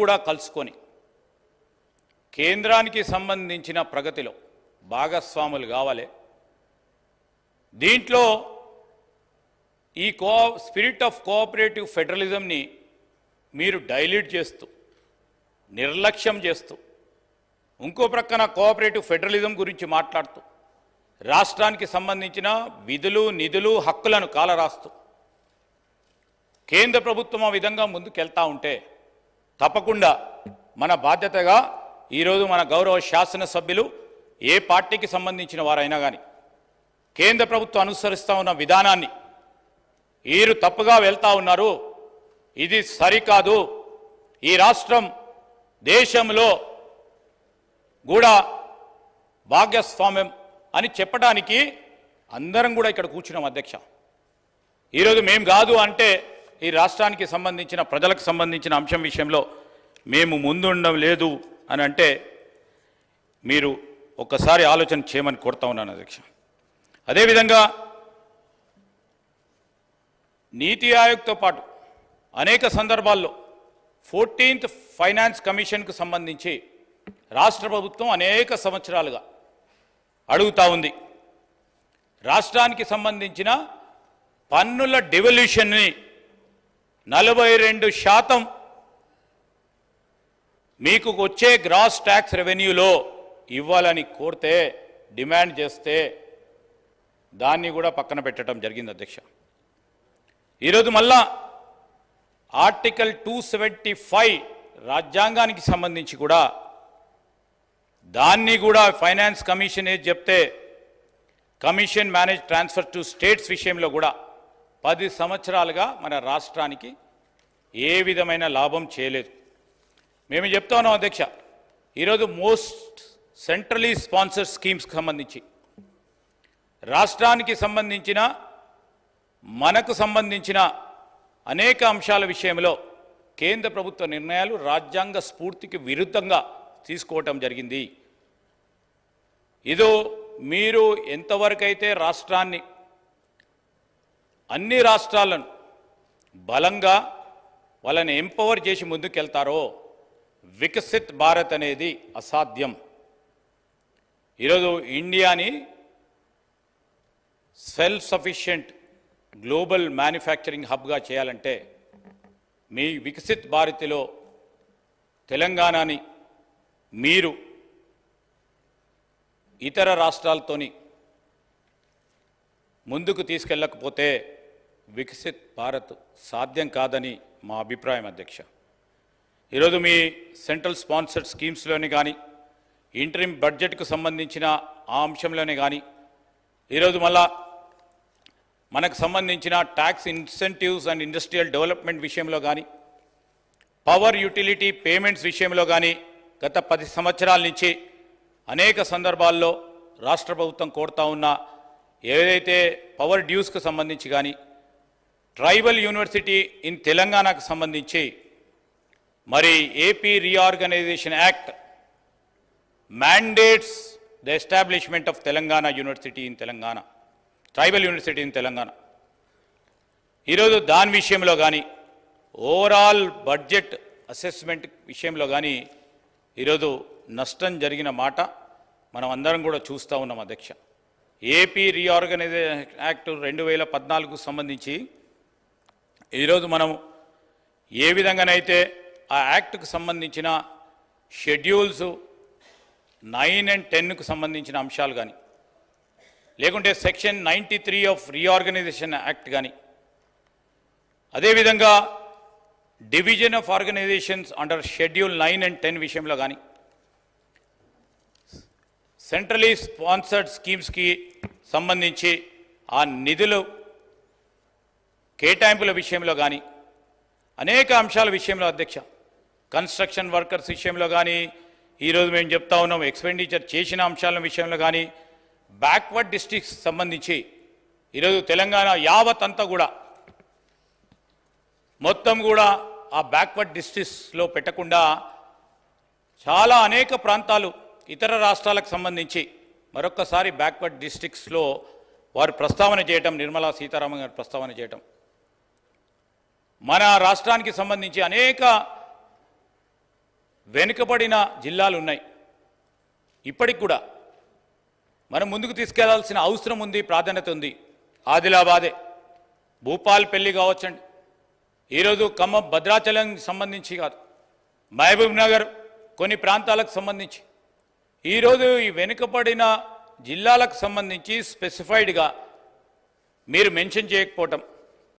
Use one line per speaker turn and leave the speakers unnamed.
కూడా కలుసుకొని కేంద్రానికి సంబంధించిన ప్రగతిలో భాగస్వాములు కావాలి. దీంట్లో ఈ స్పిరిట్ ఆఫ్ కోఆపరేటివ్ ఫెడరలిజంని మీరు డైల్యూట్ చేస్తూ నిర్లక్ష్యం చేస్తూ ఇంకో ప్రక్కన కోఆపరేటివ్ ఫెడరలిజం గురించి మాట్లాడుతూ రాష్ట్రానికి సంబంధించిన విధులు నిధులు హక్కులను కాలరాస్తూ కేంద్ర ప్రభుత్వం ఆ విధంగా ముందుకెళ్తా ఉంటే తప్పకుండా మన బాధ్యతగా ఈరోజు మన గౌరవ శాసనసభ్యులు ఏ పార్టీకి సంబంధించిన వారైనా కానీ కేంద్ర ప్రభుత్వం అనుసరిస్తూ ఉన్న విధానాన్ని వీరు తప్పుగా వెళ్తూ ఉన్నారు, ఇది సరికాదు, ఈ రాష్ట్రం దేశంలో కూడా భాగస్వామ్యం అని చెప్పడానికి అందరం కూడా ఇక్కడ కూర్చున్నాం అధ్యక్ష. ఈరోజు మేము కాదు అంటే ఈ రాష్ట్రానికి సంబంధించిన ప్రజలకు సంబంధించిన అంశం విషయంలో మేము ముందుండడం లేదు అని అంటే మీరు ఒక్కసారి ఆలోచన చేయమని కోరుతా ఉన్నాను అధ్యక్ష. అదేవిధంగా నీతి ఆయోగ్తో పాటు అనేక సందర్భాల్లో 14th ఫైనాన్స్ కమిషన్కు సంబంధించి రాష్ట్ర ప్రభుత్వం అనేక సంవత్సరాలుగా అడుగుతూ ఉంది. రాష్ట్రానికి సంబంధించిన పన్నుల డివల్యూషన్ని 42% మీకు వచ్చే గ్రాస్ ట్యాక్స్ రెవెన్యూలో ఇవ్వాలని కోరితే డిమాండ్ చేస్తే దాన్ని కూడా పక్కన పెట్టడం జరిగింది అధ్యక్ష. ఈరోజు మళ్ళా ఆర్టికల్ 275 రాజ్యాంగానికి సంబంధించి కూడా దాన్ని కూడా ఫైనాన్స్ కమిషన్ ఏది చెప్తే commission manage transfer to states విషయంలో కూడా 10 సంవత్సరాలుగా మన రాష్ట్రానికి ఏ విధమైన లాభం చేయలేదు. మేము చెప్తా ఉన్నాం అధ్యక్ష, ఈరోజు మోస్ట్ సెంట్రలీ స్పాన్సర్డ్ స్కీమ్స్కి సంబంధించి రాష్ట్రానికి సంబంధించిన మనకు సంబంధించిన అనేక అంశాల విషయంలో కేంద్ర ప్రభుత్వ నిర్ణయాలు రాజ్యాంగ స్ఫూర్తికి విరుద్ధంగా తీసుకోవటం జరిగింది. ఇదో మీరు ఎంతవరకైతే రాష్ట్రాన్ని అన్ని రాష్ట్రాలను బలంగా వాళ్ళని ఎంపవర్ చేసి ముందుకెళ్తారో వికసిత్ భారత్ అనేది అసాధ్యం. ఈరోజు ఇండియాని సెల్ఫ్ సఫిషియెంట్ గ్లోబల్ మ్యానుఫ్యాక్చరింగ్ హబ్గా చేయాలంటే మీ వికసిత్ భారత్లో తెలంగాణని మీరు ఇతర రాష్ట్రాలతోని ముందుకు తీసుకెళ్ళకపోతే వికసిత్ భారత్ సాధ్యం కాదని మా అభిప్రాయం అధ్యక్ష. ఈరోజు మీ సెంట్రల్ స్పాన్సర్డ్ స్కీమ్స్లోని కానీ ఇంటరిమ్ బడ్జెట్కు సంబంధించిన ఆ అంశంలోనే కానీ ఈరోజు మళ్ళా మనకు సంబంధించిన tax incentives and industrial development విషయంలో కానీ పవర్ యూటిలిటీ పేమెంట్స్ విషయంలో కానీ గత 10 సంవత్సరాల నుంచి అనేక సందర్భాల్లో రాష్ట్ర ప్రభుత్వం కోరుతా ఉన్న ఏదైతే పవర్ డ్యూస్కు సంబంధించి కానీ ట్రైబల్ యూనివర్సిటీ ఇన్ తెలంగాణకు సంబంధించి మరి AP reorganisation act mandates the establishment of Telangana University in Telangana, Tribal University in Telangana. ఈరోజు దాని విషయంలో కానీ ఓవరాల్ బడ్జెట్ అసెస్మెంట్ విషయంలో కానీ ఈరోజు నష్టం జరిగిన మాట మనం అందరం కూడా చూస్తూ ఉన్నాం అధ్యక్ష. ఏపీ రీఆర్గనైజేషన్ యాక్ట్ 2014కు సంబంధించి ఈరోజు మనం ఏ విధంగానైతే ఆ యాక్ట్కు సంబంధించిన షెడ్యూల్స్ 9 and 10కు సంబంధించిన అంశాలు కానీ లేకుంటే సెక్షన్ 93 ఆఫ్ రీఆర్గనైజేషన్ యాక్ట్ కానీ అదేవిధంగా division of organisations under schedule 9 and 10 విషయంలో కానీ సెంట్రలీ స్పాన్సర్డ్ స్కీమ్స్కి సంబంధించి ఆ నిధులు కేటాయింపుల విషయంలో కానీ అనేక అంశాల విషయంలో అధ్యక్ష, కన్స్ట్రక్షన్ వర్కర్స్ విషయంలో కానీ ఈరోజు మేము చెప్తా ఉన్నాం ఎక్స్పెండిచర్ చేసిన అంశాల విషయంలో కానీ బ్యాక్వర్డ్ డిస్ట్రిక్ట్స్ సంబంధించి ఈరోజు తెలంగాణ యావత్ అంతా కూడా మొత్తం కూడా ఆ బ్యాక్వర్డ్ డిస్ట్రిక్ట్స్లో పెట్టకుండా చాలా అనేక ప్రాంతాలు ఇతర రాష్ట్రాలకు సంబంధించి మరొక్కసారి బ్యాక్వర్డ్ డిస్ట్రిక్ట్స్లో వారు ప్రస్తావన చేయటం, నిర్మలా సీతారామన్ గారు ప్రస్తావన చేయటం, మన రాష్ట్రానికి సంబంధించి అనేక వెనుకబడిన జిల్లాలు ఉన్నాయి. ఇప్పటికి కూడా మనం ముందుకు తీసుకెళ్లాల్సిన అవసరం ఉంది, ప్రాధాన్యత ఉంది. ఆదిలాబాదే, భూపాల్పల్లి కావచ్చండి, ఈరోజు ఖమ్మం భద్రాచలం సంబంధించి కాదు, మహబూబ్ నగర్ కొన్ని ప్రాంతాలకు సంబంధించి ఈరోజు ఈ వెనుకబడిన జిల్లాలకు సంబంధించి స్పెసిఫైడ్గా మీరు మెన్షన్ చేయకపోవటం